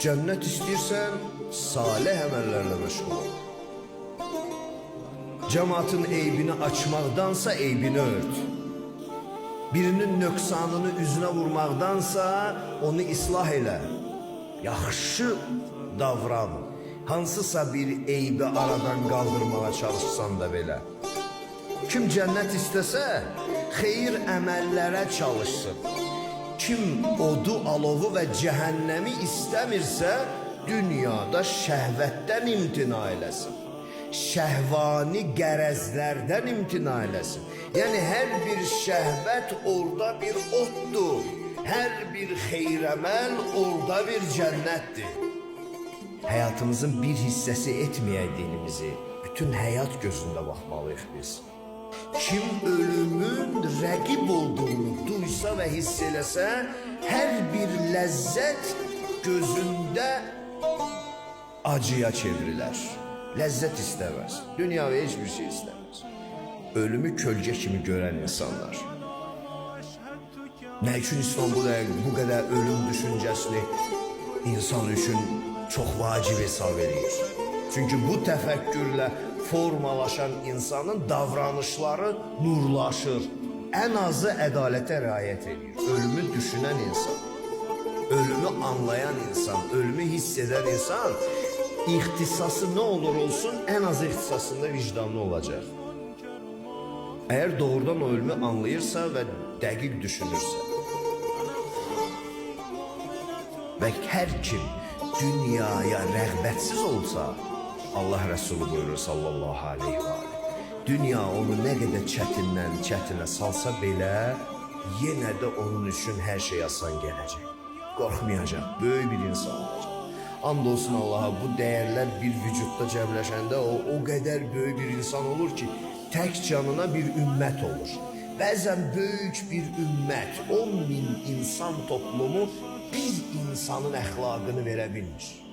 Cennet istəyirsən, salih əməllərlə məşğul ol. Cemaatın eybini açmaqdansa eybini ört. Birinin nöqsanını üzünə vurmaqdansa onu islah elə. Yaxşı davran. Hansısa bir eybi aradan qaldırmağa çalışsan da belə. Kim cənnət istəsə, xeyir əməllərə çalışsın. Kim odu, alovu və cəhənnəmi istəmirsə, dünyada şəhvətdən imtina eləsin. Şəhvani qərəzlərdən imtina eləsin. Yəni, hər bir şəhvət orada bir otdur. Hər bir xeyir əməl orada bir cənnətdir. Həyatımızın bir hissəsi etməyək dinimizi, bütün həyat gözündə baxmalıyıq biz. Kim ölümün rəqib olduğunu duysa və hiss eləsə, hər bir ləzzət gözündə acıya çevrilər. Ləzzət istəməz, dünyada heç bir şey istəməz. Ölümü kölgə kimi görən insanlar. Nə üçün İslam bu qədər ölüm düşüncəsini insan üçün çox vacib hesab edir? Çünki bu təfəkkürlə formalaşan insanın davranışları nurlaşır. Ən azı ədalətə riayət edir. Ölümü düşünən insan, ölümü anlayan insan, ölümü hiss edən insan ixtisası nə olur olsun, ən az ixtisasında vicdanlı olacaq. Əgər doğrudan o ölümü anlayırsa və dəqiq düşünürsə. Və hər kim dünyaya rəğbətsiz olsa, Allah Rəsulü buyurur sallallahu aleyhi və aleyhi. Dünya onu nə qədər çətindən çətinə salsa belə, yenə də onun üçün hər şey asan gələcək. Qorxmayacaq, böyük bir insan olacaq. And olsun Allaha, bu dəyərlər bir vücudda cəmləşəndə o qədər böyük bir insan olur ki, tək canına bir ümmət olur. Bəzən böyük bir ümmət, 10.000 insan toplumu bir insanın əxlaqını verə bilmir.